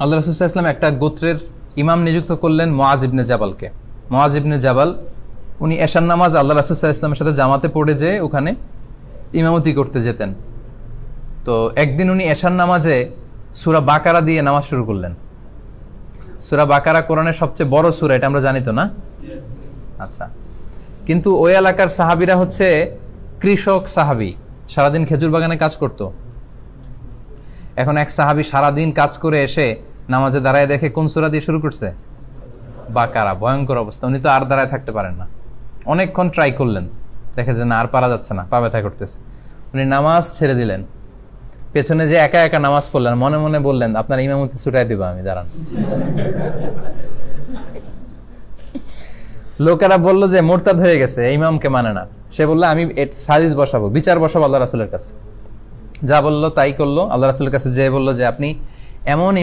আল্লাহ রাসূল সাল্লাল্লাহু আলাইহি ওয়াসাল্লাম একটা গোত্রের ইমাম নিযুক্ত করলেন মুআয ইবনে জাবালকে। মুআয ইবনে জাবাল উনি এশার নামাজ আল্লাহ রাসূল সাল্লাল্লাহু আলাইহি ওয়াসাল্লামের সাথে জামাতে পড়ে যেয়ে ওখানে ইমামতি করতে যেতেন। তো একদিন উনি এশার নামাজে সূরা বাকারা দিয়ে নামাজ শুরু করলেন। সূরা বাকারা কোরআনের সবচেয়ে বড় সূরা, এটা আমরা জানি তো না? আচ্ছা, কিন্তু ওই এলাকার সাহাবীরা হচ্ছে কৃষক সাহাবী, সারাদিন খেজুর বাগানে কাজ করত। এখন এক সাহাবী সারাদিন কাজ করে এসে নামাজে দাঁড়ায় দেখে কোন সূরা দিয়ে শুরু করছে? বাকারা। ভয়ঙ্কর অবস্থা, উনি তো আর দাঁড়ায় থাকতে পারেন না। অনেকক্ষণ ট্রাই করলেন, দেখে যে না, আর পারা যাচ্ছে না, পা ব্যথা করতেছে। উনি নামাজ ছেড়ে দিলেন, পেছনে যে একা একা নামাজ পড়লেন, মনে মনে বললেন আপনার ইমামতি ছুটাই দিব আমি, দাঁড়ান। লোকেরা বলল যে মোরতাদ হয়ে গেছে, ইমামকে মানে না। সে বললো আমি সালিস বসাবো, বিচার বসাবো আল্লাহ রাসূলের কাছে। যা বললো তাই করলো। আল্লাহ রাসূলের কাছে যেয়ে বললো যে আপনি এমন